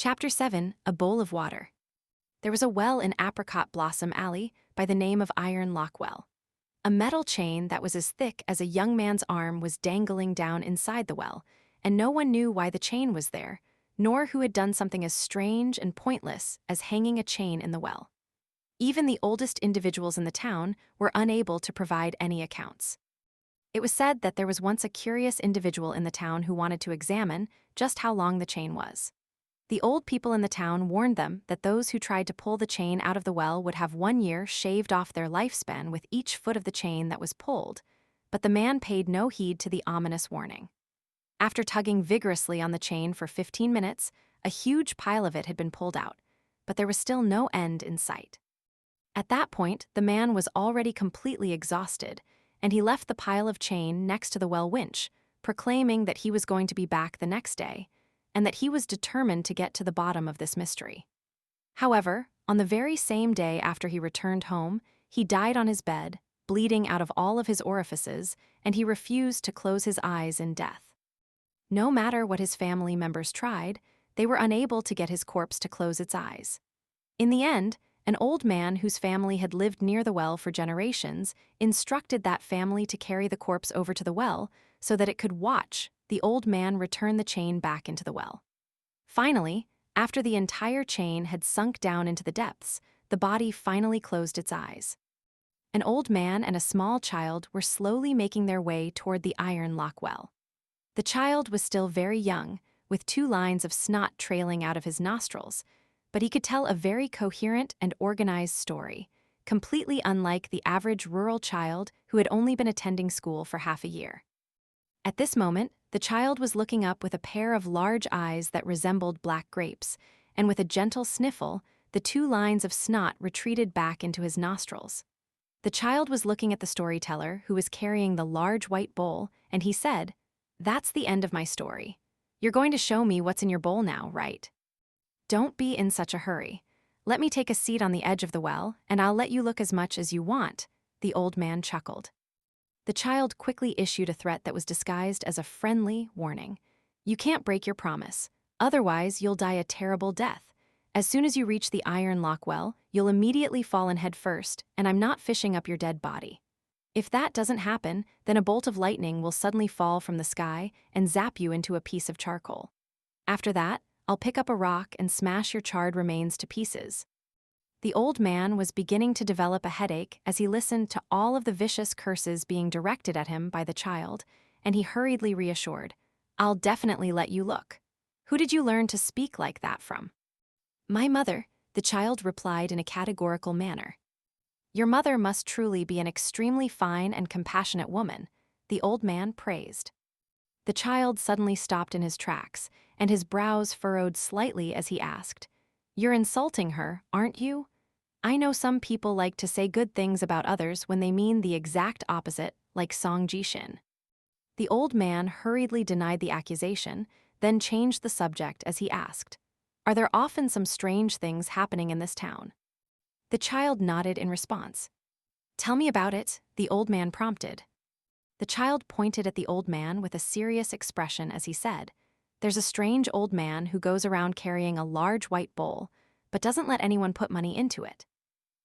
Chapter 7, A Bowl of Water. There was a well in Apricot Blossom Alley by the name of Iron Lock Well. A metal chain that was as thick as a young man's arm was dangling down inside the well, and no one knew why the chain was there, nor who had done something as strange and pointless as hanging a chain in the well. Even the oldest individuals in the town were unable to provide any accounts. It was said that there was once a curious individual in the town who wanted to examine just how long the chain was. The old people in the town warned them that those who tried to pull the chain out of the well would have 1 year shaved off their lifespan with each foot of the chain that was pulled, but the man paid no heed to the ominous warning. After tugging vigorously on the chain for 15 minutes, a huge pile of it had been pulled out, but there was still no end in sight. At that point, the man was already completely exhausted, and he left the pile of chain next to the well winch, proclaiming that he was going to be back the next day, and that he was determined to get to the bottom of this mystery. However, on the very same day after he returned home, he died on his bed, bleeding out of all of his orifices, and he refused to close his eyes in death. No matter what his family members tried, they were unable to get his corpse to close its eyes. In the end, an old man whose family had lived near the well for generations instructed that family to carry the corpse over to the well so that it could watch the old man return the chain back into the well. Finally, after the entire chain had sunk down into the depths, the body finally closed its eyes. An old man and a small child were slowly making their way toward the Iron Lock Well. The child was still very young, with 2 lines of snot trailing out of his nostrils, but he could tell a very coherent and organized story, completely unlike the average rural child who had only been attending school for half a year. At this moment, the child was looking up with a pair of large eyes that resembled black grapes, and with a gentle sniffle, the 2 lines of snot retreated back into his nostrils. The child was looking at the storyteller, who was carrying the large white bowl, and he said, "That's the end of my story. You're going to show me what's in your bowl now, right? Don't be in such a hurry. Let me take a seat on the edge of the well, and I'll let you look as much as you want," the old man chuckled. The child quickly issued a threat that was disguised as a friendly warning. "You can't break your promise. Otherwise, you'll die a terrible death. As soon as you reach the Iron Lock Well, you'll immediately fall in head first, and I'm not fishing up your dead body. If that doesn't happen, then a bolt of lightning will suddenly fall from the sky and zap you into a piece of charcoal. After that, I'll pick up a rock and smash your charred remains to pieces." The old man was beginning to develop a headache as he listened to all of the vicious curses being directed at him by the child, and he hurriedly reassured, "I'll definitely let you look. Who did you learn to speak like that from?" "My mother," the child replied in a categorical manner. "Your mother must truly be an extremely fine and compassionate woman," the old man praised. The child suddenly stopped in his tracks, and his brows furrowed slightly as he asked, "You're insulting her, aren't you? I know some people like to say good things about others when they mean the exact opposite, like Song Ji-shin." The old man hurriedly denied the accusation, then changed the subject as he asked, "Are there often some strange things happening in this town?" The child nodded in response. "Tell me about it," the old man prompted. The child pointed at the old man with a serious expression as he said, "There's a strange old man who goes around carrying a large white bowl, but doesn't let anyone put money into it.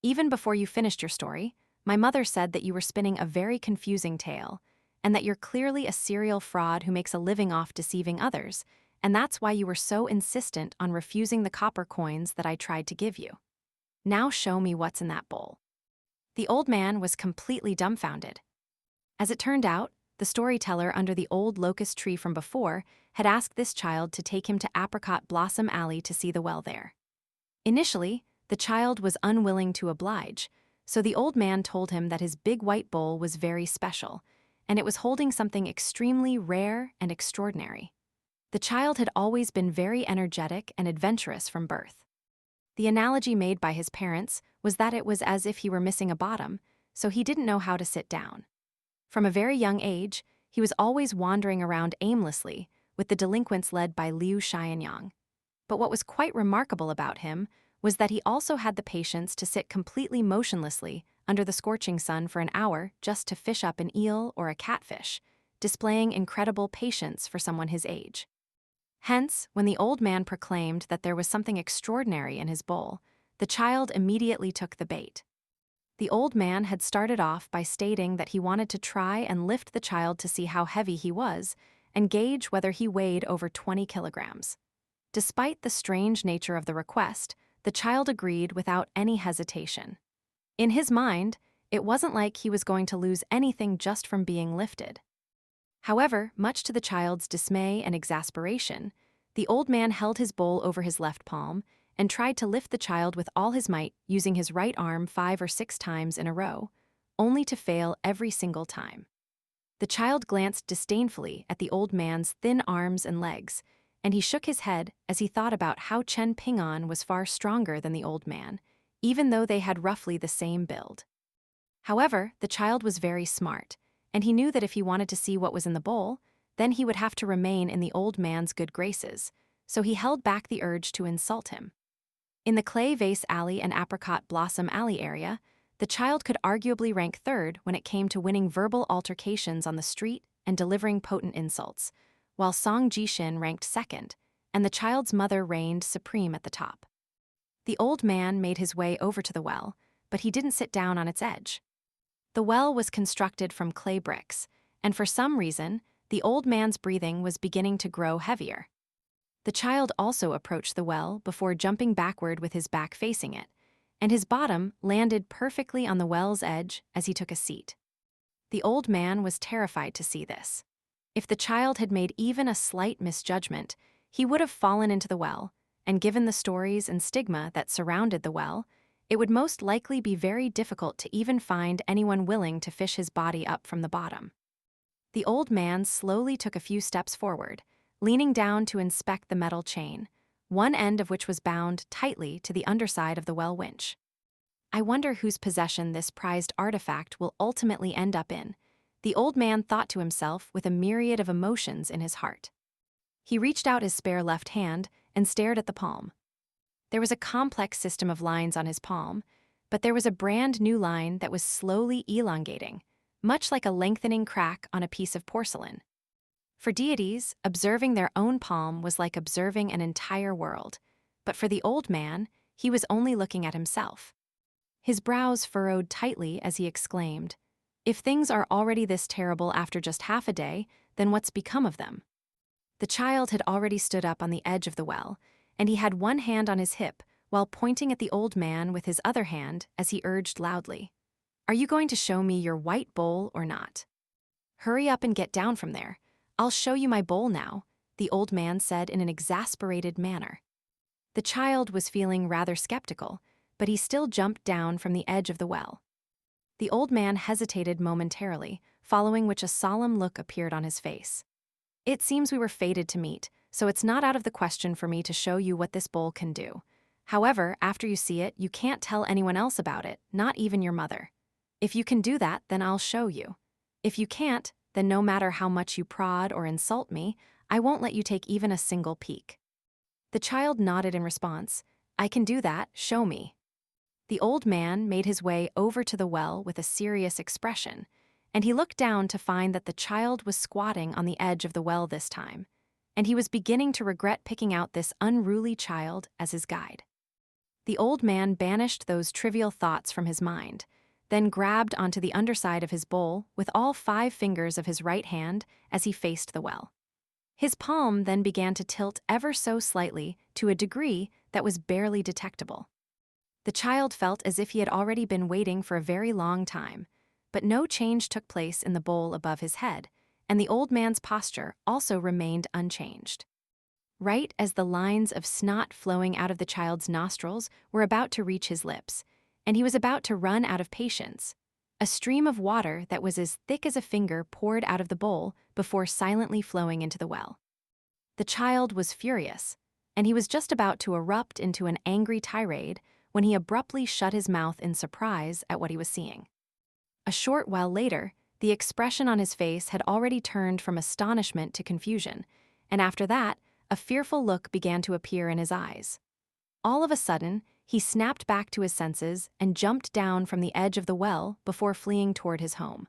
Even before you finished your story, my mother said that you were spinning a very confusing tale, and that you're clearly a serial fraud who makes a living off deceiving others, and that's why you were so insistent on refusing the copper coins that I tried to give you. Now show me what's in that bowl." The old man was completely dumbfounded. As it turned out, the storyteller under the old locust tree from before had asked this child to take him to Apricot Blossom Alley to see the well there. Initially, the child was unwilling to oblige, so the old man told him that his big white bowl was very special, and it was holding something extremely rare and extraordinary. The child had always been very energetic and adventurous from birth. The analogy made by his parents was that it was as if he were missing a bottom, so he didn't know how to sit down. From a very young age, he was always wandering around aimlessly, with the delinquents led by Liu Xianyang. But what was quite remarkable about him was that he also had the patience to sit completely motionlessly under the scorching sun for an hour just to fish up an eel or a catfish, displaying incredible patience for someone his age. Hence, when the old man proclaimed that there was something extraordinary in his bowl, the child immediately took the bait. The old man had started off by stating that he wanted to try and lift the child to see how heavy he was and gauge whether he weighed over 20 kilograms. Despite the strange nature of the request, the child agreed without any hesitation. In his mind, it wasn't like he was going to lose anything just from being lifted. However, much to the child's dismay and exasperation, the old man held his bowl over his left palm and tried to lift the child with all his might using his right arm 5 or 6 times in a row, only to fail every single time. The child glanced disdainfully at the old man's thin arms and legs, and he shook his head as he thought about how Chen Ping'an was far stronger than the old man, even though they had roughly the same build. However, the child was very smart, and he knew that if he wanted to see what was in the bowl, then he would have to remain in the old man's good graces, so he held back the urge to insult him. In the Clay Vase Alley and Apricot Blossom Alley area, the child could arguably rank third when it came to winning verbal altercations on the street and delivering potent insults, while Song Jishin ranked second, and the child's mother reigned supreme at the top. The old man made his way over to the well, but he didn't sit down on its edge. The well was constructed from clay bricks, and for some reason, the old man's breathing was beginning to grow heavier. The child also approached the well before jumping backward with his back facing it, and his bottom landed perfectly on the well's edge as he took a seat. The old man was terrified to see this. If the child had made even a slight misjudgment, he would have fallen into the well, and given the stories and stigma that surrounded the well, it would most likely be very difficult to even find anyone willing to fish his body up from the bottom. The old man slowly took a few steps forward, leaning down to inspect the metal chain, one end of which was bound tightly to the underside of the well winch. I wonder whose possession this prized artifact will ultimately end up in, the old man thought to himself with a myriad of emotions in his heart. He reached out his spare left hand and stared at the palm. There was a complex system of lines on his palm, but there was a brand new line that was slowly elongating, much like a lengthening crack on a piece of porcelain. For deities, observing their own palm was like observing an entire world, but for the old man, he was only looking at himself. His brows furrowed tightly as he exclaimed, "If things are already this terrible after just half a day, then what's become of them?" The child had already stood up on the edge of the well, and he had one hand on his hip while pointing at the old man with his other hand as he urged loudly, "Are you going to show me your white bowl or not? Hurry up and get down from there. I'll show you my bowl now," the old man said in an exasperated manner. The child was feeling rather skeptical, but he still jumped down from the edge of the well. The old man hesitated momentarily, following which a solemn look appeared on his face. "It seems we were fated to meet, so it's not out of the question for me to show you what this bowl can do. However, after you see it, you can't tell anyone else about it, not even your mother. If you can do that, then I'll show you. If you can't, then no matter how much you prod or insult me, I won't let you take even a single peek." The child nodded in response. "I can do that, show me." The old man made his way over to the well with a serious expression, and he looked down to find that the child was squatting on the edge of the well this time, and he was beginning to regret picking out this unruly child as his guide. The old man banished those trivial thoughts from his mind, then grabbed onto the underside of his bowl with all 5 fingers of his right hand as he faced the well. His palm then began to tilt ever so slightly to a degree that was barely detectable. The child felt as if he had already been waiting for a very long time, but no change took place in the bowl above his head, and the old man's posture also remained unchanged. Right as the lines of snot flowing out of the child's nostrils were about to reach his lips, and he was about to run out of patience, a stream of water that was as thick as a finger poured out of the bowl before silently flowing into the well. The child was furious, and he was just about to erupt into an angry tirade when he abruptly shut his mouth in surprise at what he was seeing. A short while later, the expression on his face had already turned from astonishment to confusion, and after that, a fearful look began to appear in his eyes. All of a sudden, he snapped back to his senses and jumped down from the edge of the well before fleeing toward his home.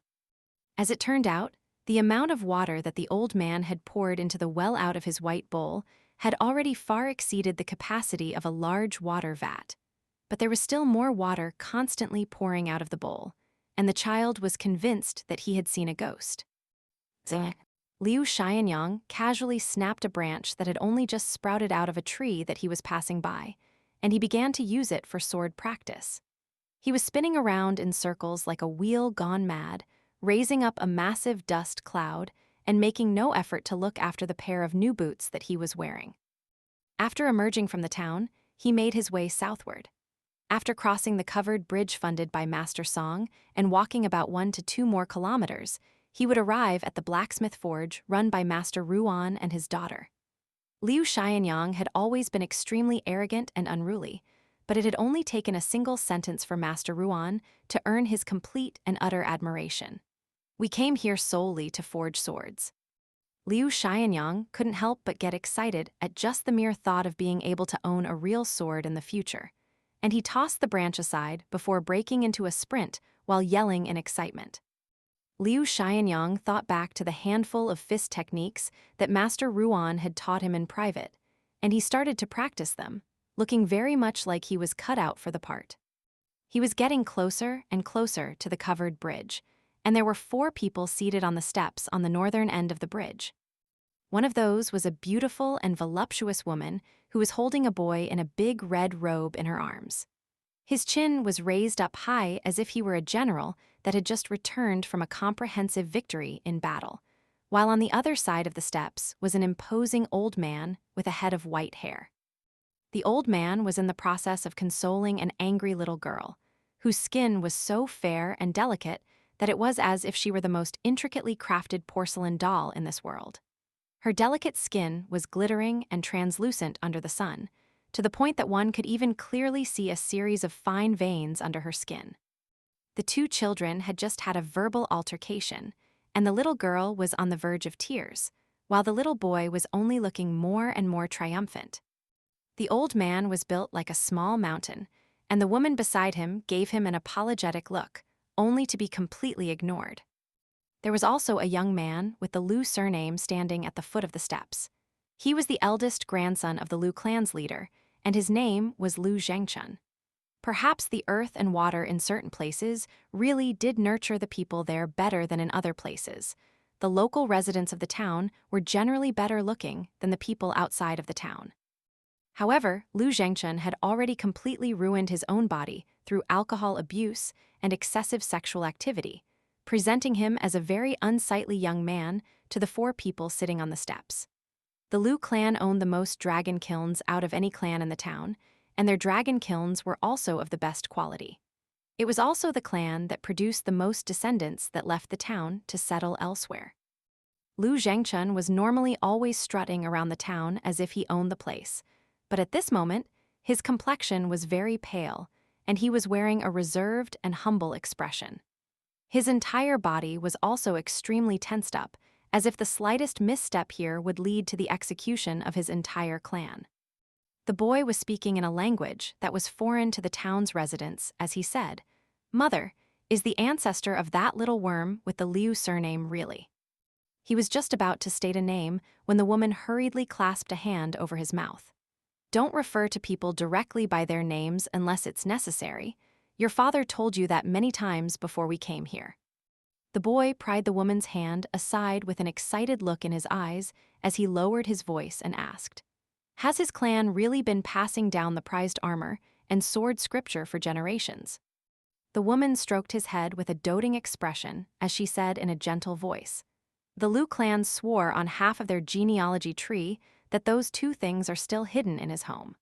As it turned out, the amount of water that the old man had poured into the well out of his white bowl had already far exceeded the capacity of a large water vat. But there was still more water constantly pouring out of the bowl, and the child was convinced that he had seen a ghost. Liu Xianyang casually snapped a branch that had only just sprouted out of a tree that he was passing by, and he began to use it for sword practice. He was spinning around in circles like a wheel gone mad, raising up a massive dust cloud and making no effort to look after the pair of new boots that he was wearing. After emerging from the town, he made his way southward. After crossing the covered bridge funded by Master Song and walking about 1 to 2 more kilometers, he would arrive at the blacksmith forge run by Master Ruan and his daughter. Liu Xianyang had always been extremely arrogant and unruly, but it had only taken a single sentence for Master Ruan to earn his complete and utter admiration. "We came here solely to forge swords." Liu Xianyang couldn't help but get excited at just the mere thought of being able to own a real sword in the future, and he tossed the branch aside before breaking into a sprint while yelling in excitement. Liu Xianyang thought back to the handful of fist techniques that Master Ruan had taught him in private, and he started to practice them, looking very much like he was cut out for the part. He was getting closer and closer to the covered bridge, and there were 4 people seated on the steps on the northern end of the bridge. One of those was a beautiful and voluptuous woman who was holding a boy in a big red robe in her arms. His chin was raised up high as if he were a general that had just returned from a comprehensive victory in battle, while on the other side of the steps was an imposing old man with a head of white hair. The old man was in the process of consoling an angry little girl, whose skin was so fair and delicate that it was as if she were the most intricately crafted porcelain doll in this world. Her delicate skin was glittering and translucent under the sun, to the point that one could even clearly see a series of fine veins under her skin. The 2 children had just had a verbal altercation, and the little girl was on the verge of tears, while the little boy was only looking more and more triumphant. The old man was built like a small mountain, and the woman beside him gave him an apologetic look, only to be completely ignored. There was also a young man with the Liu surname standing at the foot of the steps. He was the eldest grandson of the Liu clan's leader, and his name was Liu Zhengchun. Perhaps the earth and water in certain places really did nurture the people there better than in other places. The local residents of the town were generally better looking than the people outside of the town. However, Liu Zhengchun had already completely ruined his own body through alcohol abuse and excessive sexual activity, presenting him as a very unsightly young man to the 4 people sitting on the steps. The Liu clan owned the most dragon kilns out of any clan in the town, and their dragon kilns were also of the best quality. It was also the clan that produced the most descendants that left the town to settle elsewhere. Liu Zhengchun was normally always strutting around the town as if he owned the place, but at this moment, his complexion was very pale, and he was wearing a reserved and humble expression. His entire body was also extremely tensed up, as if the slightest misstep here would lead to the execution of his entire clan. The boy was speaking in a language that was foreign to the town's residents as he said, "Mother, is the ancestor of that little worm with the Liu surname really?" He was just about to state a name when the woman hurriedly clasped a hand over his mouth. "Don't refer to people directly by their names unless it's necessary. Your father told you that many times before we came here." The boy pried the woman's hand aside with an excited look in his eyes as he lowered his voice and asked, "Has his clan really been passing down the prized armor and sword scripture for generations?" The woman stroked his head with a doting expression as she said in a gentle voice, "The Liu clan swore on half of their genealogy tree that those 2 things are still hidden in his home."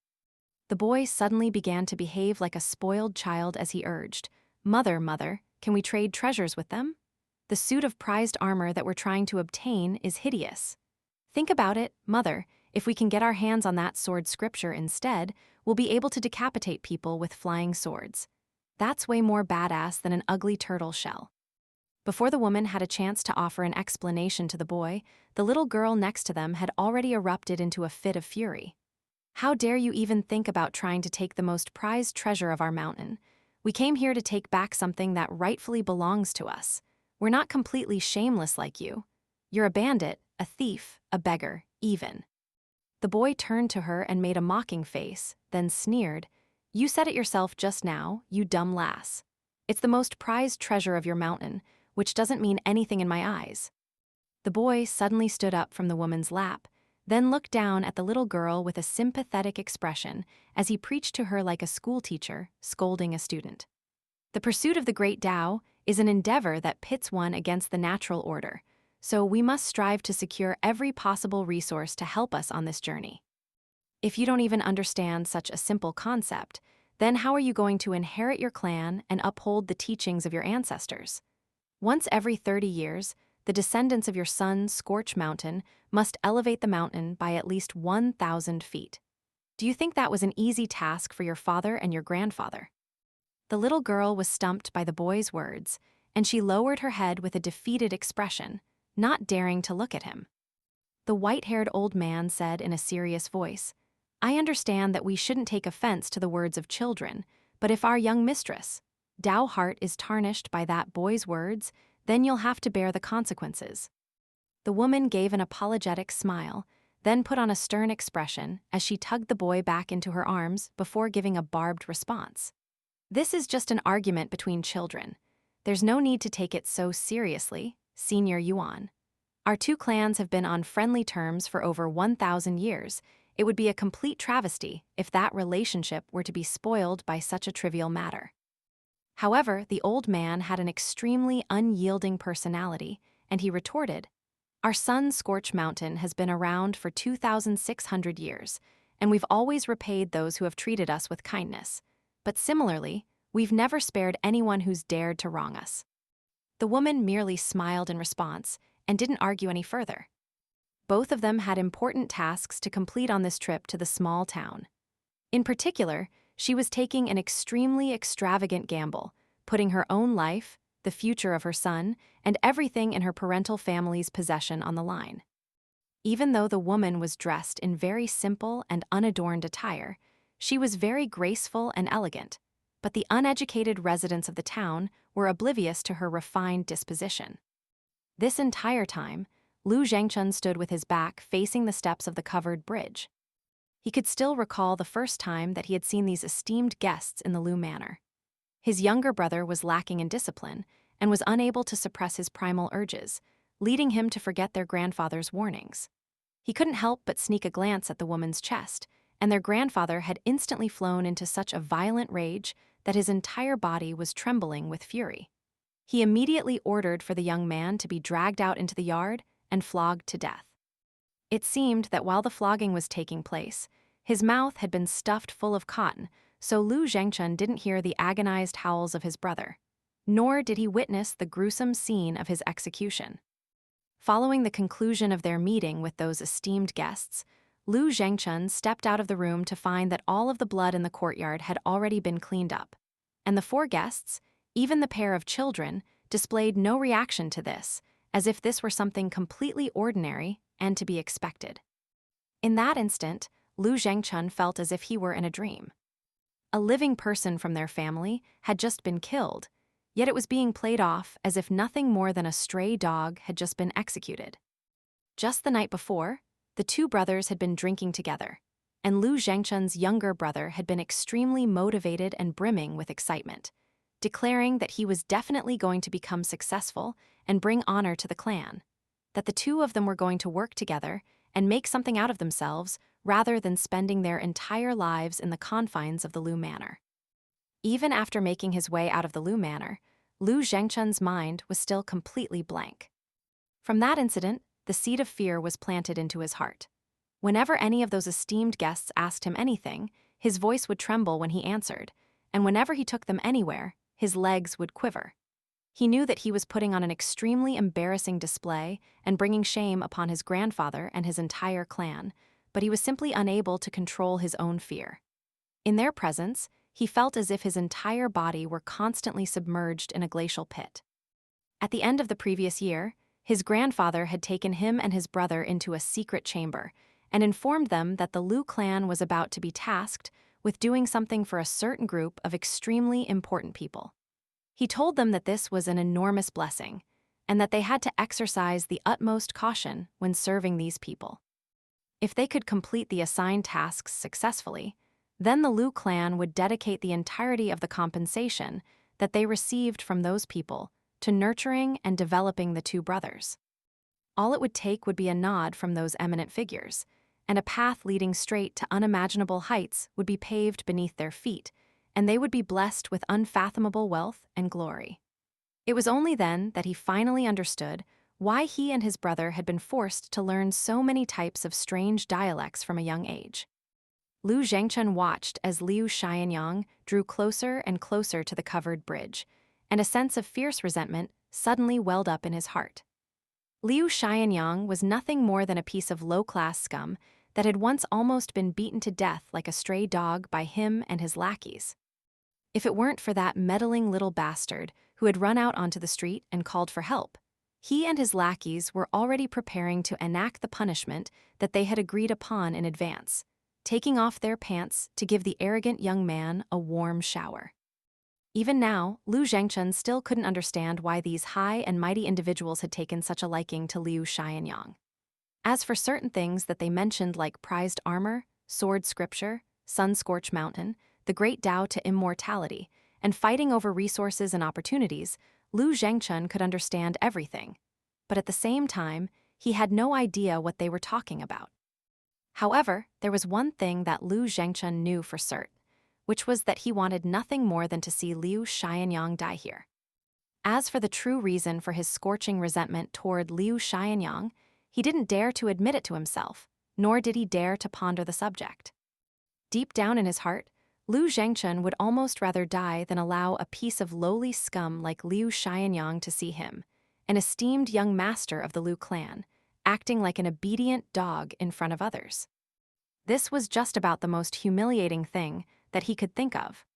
The boy suddenly began to behave like a spoiled child as he urged, "Mother, mother, can we trade treasures with them? The suit of prized armor that we're trying to obtain is hideous. Think about it, mother, if we can get our hands on that sword scripture instead, we'll be able to decapitate people with flying swords. That's way more badass than an ugly turtle shell." Before the woman had a chance to offer an explanation to the boy, the little girl next to them had already erupted into a fit of fury. "How dare you even think about trying to take the most prized treasure of our mountain? We came here to take back something that rightfully belongs to us. We're not completely shameless like you. You're a bandit, a thief, a beggar, even." The boy turned to her and made a mocking face, then sneered, "You said it yourself just now, you dumb lass. It's the most prized treasure of your mountain, which doesn't mean anything in my eyes." The boy suddenly stood up from the woman's lap, then looked down at the little girl with a sympathetic expression as he preached to her like a schoolteacher scolding a student. The pursuit of the great Tao is an endeavor that pits one against the natural order, so we must strive to secure every possible resource to help us on this journey. If you don't even understand such a simple concept, then how are you going to inherit your clan and uphold the teachings of your ancestors? Once every 30 years, the descendants of your son, Scorch Mountain, must elevate the mountain by at least 1,000 feet. Do you think that was an easy task for your father and your grandfather? The little girl was stumped by the boy's words, and she lowered her head with a defeated expression, not daring to look at him. The white-haired old man said in a serious voice, "I understand that we shouldn't take offense to the words of children, but if our young mistress, Tao Heart, is tarnished by that boy's words, then you'll have to bear the consequences." The woman gave an apologetic smile, then put on a stern expression as she tugged the boy back into her arms before giving a barbed response. "This is just an argument between children. There's no need to take it so seriously, Senior Yuan. Our two clans have been on friendly terms for over 1,000 years. It would be a complete travesty if that relationship were to be spoiled by such a trivial matter." However, the old man had an extremely unyielding personality, and he retorted, "Our son Scorch Mountain has been around for 2,600 years, and we've always repaid those who have treated us with kindness. But similarly, we've never spared anyone who's dared to wrong us." The woman merely smiled in response and didn't argue any further. Both of them had important tasks to complete on this trip to the small town. In particular, she was taking an extremely extravagant gamble, putting her own life, the future of her son, and everything in her parental family's possession on the line. Even though the woman was dressed in very simple and unadorned attire, she was very graceful and elegant, but the uneducated residents of the town were oblivious to her refined disposition. This entire time, Lu Zhengchun stood with his back facing the steps of the covered bridge. He could still recall the first time that he had seen these esteemed guests in the Lu Manor. His younger brother was lacking in discipline and was unable to suppress his primal urges, leading him to forget their grandfather's warnings. He couldn't help but sneak a glance at the woman's chest, and their grandfather had instantly flown into such a violent rage that his entire body was trembling with fury. He immediately ordered for the young man to be dragged out into the yard and flogged to death. It seemed that while the flogging was taking place, his mouth had been stuffed full of cotton, so Lu Zhengchun didn't hear the agonized howls of his brother, nor did he witness the gruesome scene of his execution. Following the conclusion of their meeting with those esteemed guests, Lu Zhengchun stepped out of the room to find that all of the blood in the courtyard had already been cleaned up, and the four guests, even the pair of children, displayed no reaction to this, as if this were something completely ordinary and to be expected. In that instant, Lu Zhengchun felt as if he were in a dream. A living person from their family had just been killed, yet it was being played off as if nothing more than a stray dog had just been executed. Just the night before, the two brothers had been drinking together, and Lu Zhengchun's younger brother had been extremely motivated and brimming with excitement, declaring that he was definitely going to become successful and bring honor to the clan, that the two of them were going to work together and make something out of themselves rather than spending their entire lives in the confines of the Lu Manor. Even after making his way out of the Lu Manor, Lu Zhengchun's mind was still completely blank. From that incident, the seed of fear was planted into his heart. Whenever any of those esteemed guests asked him anything, his voice would tremble when he answered, and whenever he took them anywhere, his legs would quiver. He knew that he was putting on an extremely embarrassing display and bringing shame upon his grandfather and his entire clan, but he was simply unable to control his own fear. In their presence, he felt as if his entire body were constantly submerged in a glacial pit. At the end of the previous year, his grandfather had taken him and his brother into a secret chamber and informed them that the Lu clan was about to be tasked with doing something for a certain group of extremely important people. He told them that this was an enormous blessing, and that they had to exercise the utmost caution when serving these people. If they could complete the assigned tasks successfully, then the Liu clan would dedicate the entirety of the compensation that they received from those people to nurturing and developing the two brothers. All it would take would be a nod from those eminent figures, and a path leading straight to unimaginable heights would be paved beneath their feet, and they would be blessed with unfathomable wealth and glory. It was only then that he finally understood why he and his brother had been forced to learn so many types of strange dialects from a young age. Liu Zhengchen watched as Liu Xianyang drew closer and closer to the covered bridge, and a sense of fierce resentment suddenly welled up in his heart. Liu Xianyang was nothing more than a piece of low-class scum that had once almost been beaten to death like a stray dog by him and his lackeys. If it weren't for that meddling little bastard who had run out onto the street and called for help, he and his lackeys were already preparing to enact the punishment that they had agreed upon in advance, taking off their pants to give the arrogant young man a warm shower. Even now, Liu Zhengchen still couldn't understand why these high and mighty individuals had taken such a liking to Liu Xianyang. As for certain things that they mentioned like prized armor, sword scripture, sun-scorched mountain, the great Tao to immortality, and fighting over resources and opportunities, Liu Zhengchen could understand everything. But at the same time, he had no idea what they were talking about. However, there was one thing that Liu Zhengchen knew for certain, which was that he wanted nothing more than to see Liu Xianyang die here. As for the true reason for his scorching resentment toward Liu Xianyang, he didn't dare to admit it to himself, nor did he dare to ponder the subject. Deep down in his heart, Liu Zhengchen would almost rather die than allow a piece of lowly scum like Liu Xianyang to see him, an esteemed young master of the Liu clan, acting like an obedient dog in front of others. This was just about the most humiliating thing that he could think of.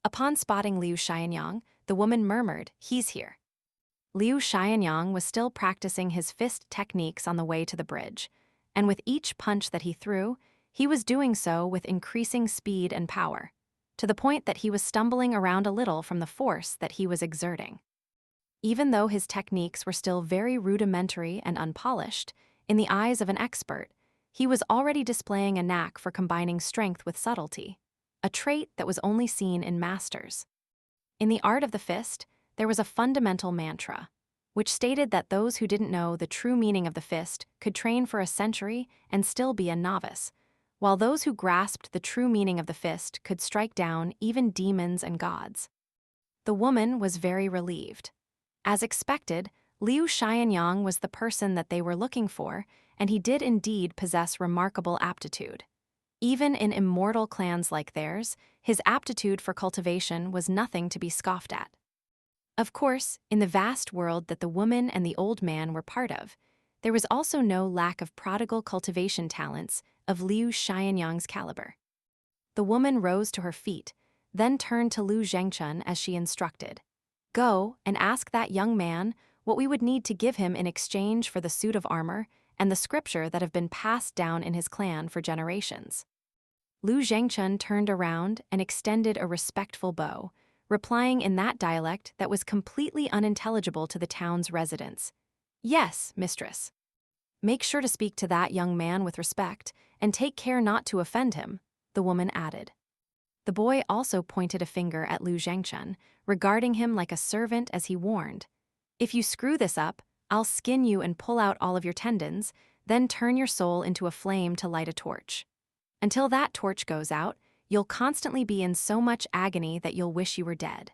Upon spotting Liu Xianyang, the woman murmured, "He's here." Liu Xianyang was still practicing his fist techniques on the way to the bridge, and with each punch that he threw, he was doing so with increasing speed and power, to the point that he was stumbling around a little from the force that he was exerting. Even though his techniques were still very rudimentary and unpolished, in the eyes of an expert, he was already displaying a knack for combining strength with subtlety, a trait that was only seen in masters. In the art of the fist, there was a fundamental mantra, which stated that those who didn't know the true meaning of the fist could train for a century and still be a novice, while those who grasped the true meaning of the fist could strike down even demons and gods. The woman was very relieved. As expected, Liu Xianyang was the person that they were looking for, and he did indeed possess remarkable aptitude. Even in immortal clans like theirs, his aptitude for cultivation was nothing to be scoffed at. Of course, in the vast world that the woman and the old man were part of, there was also no lack of prodigal cultivation talents of Liu Xianyang's caliber. The woman rose to her feet, then turned to Liu Zhengchen as she instructed. "Go and ask that young man what we would need to give him in exchange for the suit of armor and the scripture that have been passed down in his clan for generations." Liu Zhengchen turned around and extended a respectful bow, replying in that dialect that was completely unintelligible to the town's residents. "Yes, mistress." "Make sure to speak to that young man with respect, and take care not to offend him," the woman added. The boy also pointed a finger at Liu Zhengchen, regarding him like a servant as he warned, "If you screw this up, I'll skin you and pull out all of your tendons, then turn your soul into a flame to light a torch. Until that torch goes out, you'll constantly be in so much agony that you'll wish you were dead."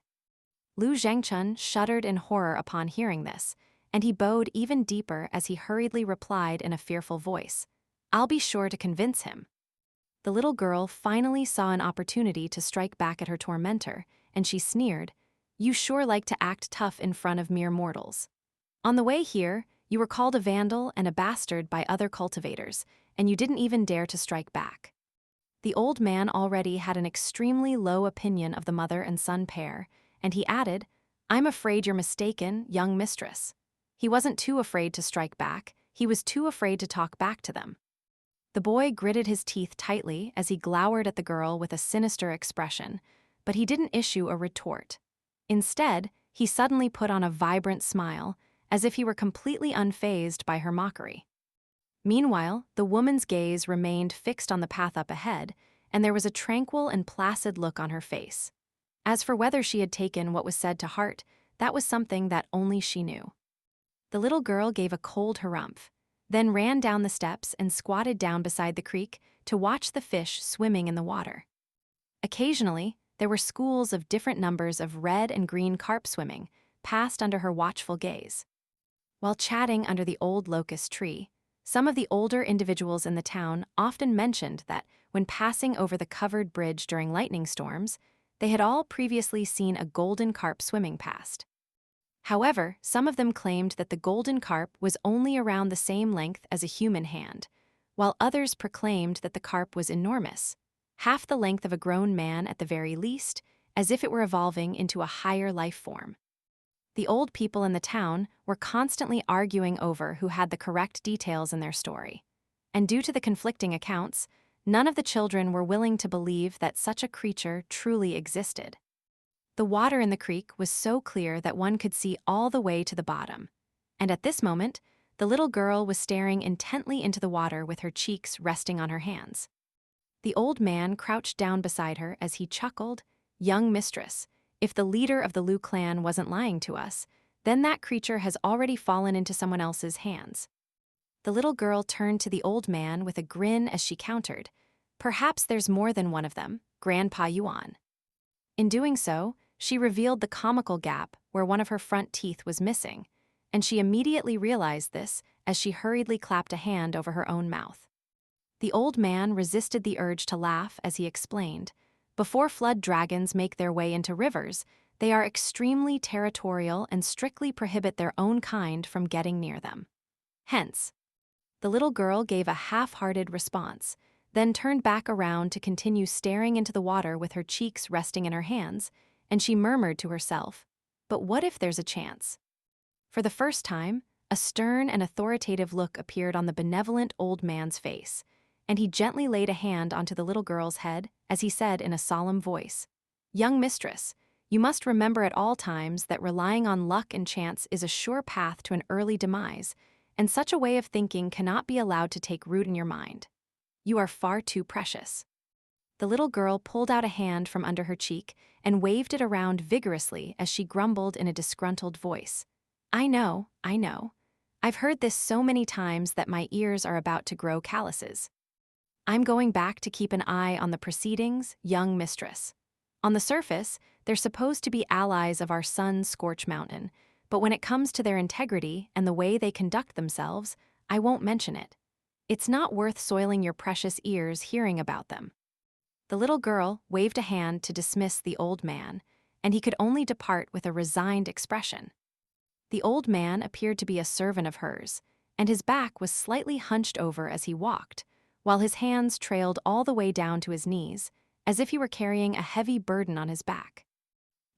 Liu Zhengchen shuddered in horror upon hearing this, and he bowed even deeper as he hurriedly replied in a fearful voice, "I'll be sure to convince him." The little girl finally saw an opportunity to strike back at her tormentor, and she sneered, "You sure like to act tough in front of mere mortals. On the way here, you were called a vandal and a bastard by other cultivators, and you didn't even dare to strike back." The old man already had an extremely low opinion of the mother and son pair, and he added, "I'm afraid you're mistaken, young mistress." He wasn't too afraid to strike back, he was too afraid to talk back to them. The boy gritted his teeth tightly as he glowered at the girl with a sinister expression, but he didn't issue a retort. Instead, he suddenly put on a vibrant smile, as if he were completely unfazed by her mockery. Meanwhile, the woman's gaze remained fixed on the path up ahead, and there was a tranquil and placid look on her face. As for whether she had taken what was said to heart, that was something that only she knew. The little girl gave a cold harumph, then ran down the steps and squatted down beside the creek to watch the fish swimming in the water. Occasionally, there were schools of different numbers of red and green carp swimming, passed under her watchful gaze. While chatting under the old locust tree, some of the older individuals in the town often mentioned that when passing over the covered bridge during lightning storms, they had all previously seen a golden carp swimming past. However, some of them claimed that the golden carp was only around the same length as a human hand, while others proclaimed that the carp was enormous, half the length of a grown man at the very least, as if it were evolving into a higher life form. The old people in the town were constantly arguing over who had the correct details in their story, and due to the conflicting accounts, none of the children were willing to believe that such a creature truly existed. The water in the creek was so clear that one could see all the way to the bottom, and at this moment, the little girl was staring intently into the water with her cheeks resting on her hands. The old man crouched down beside her as he chuckled, "Young mistress, if the leader of the Liu clan wasn't lying to us, then that creature has already fallen into someone else's hands." The little girl turned to the old man with a grin as she countered, "Perhaps there's more than one of them, Grandpa Yuan." In doing so, she revealed the comical gap where one of her front teeth was missing, and she immediately realized this as she hurriedly clapped a hand over her own mouth. The old man resisted the urge to laugh as he explained, "Before flood dragons make their way into rivers, they are extremely territorial and strictly prohibit their own kind from getting near them. Hence." The little girl gave a half-hearted response, then turned back around to continue staring into the water with her cheeks resting in her hands, and she murmured to herself, "But what if there's a chance?" For the first time, a stern and authoritative look appeared on the benevolent old man's face, and he gently laid a hand onto the little girl's head as he said in a solemn voice, "Young mistress, you must remember at all times that relying on luck and chance is a sure path to an early demise, and such a way of thinking cannot be allowed to take root in your mind. You are far too precious." The little girl pulled out a hand from under her cheek and waved it around vigorously as she grumbled in a disgruntled voice, I know. I've heard this so many times that my ears are about to grow calluses. I'm going back to keep an eye on the proceedings, young mistress. On the surface, they're supposed to be allies of our son Scorch Mountain, but when it comes to their integrity and the way they conduct themselves, I won't mention it. It's not worth soiling your precious ears hearing about them." The little girl waved a hand to dismiss the old man, and he could only depart with a resigned expression. The old man appeared to be a servant of hers, and his back was slightly hunched over as he walked, while his hands trailed all the way down to his knees, as if he were carrying a heavy burden on his back.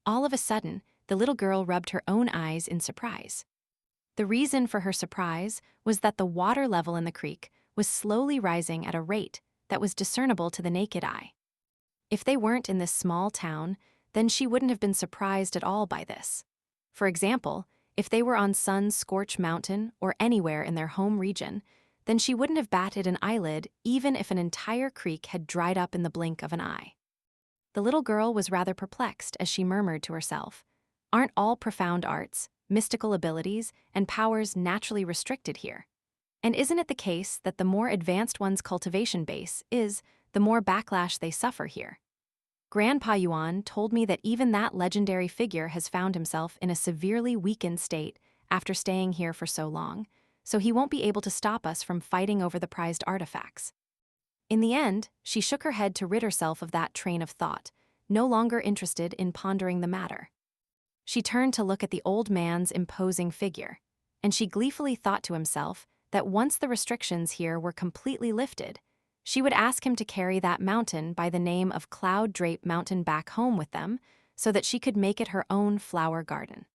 All of a sudden, the little girl rubbed her own eyes in surprise. The reason for her surprise was that the water level in the creek was slowly rising at a rate that was discernible to the naked eye. If they weren't in this small town, then she wouldn't have been surprised at all by this. For example, if they were on Sun Scorch Mountain or anywhere in their home region, then she wouldn't have batted an eyelid even if an entire creek had dried up in the blink of an eye. The little girl was rather perplexed as she murmured to herself, "Aren't all profound arts, mystical abilities, and powers naturally restricted here? And isn't it the case that the more advanced one's cultivation base is, the more backlash they suffer here? Grandpa Yuan told me that even that legendary figure has found himself in a severely weakened state after staying here for so long, so he won't be able to stop us from fighting over the prized artifacts." In the end, she shook her head to rid herself of that train of thought, no longer interested in pondering the matter. She turned to look at the old man's imposing figure, and she gleefully thought to himself that once the restrictions here were completely lifted, she would ask him to carry that mountain by the name of Cloud Drape Mountain back home with them so that she could make it her own flower garden.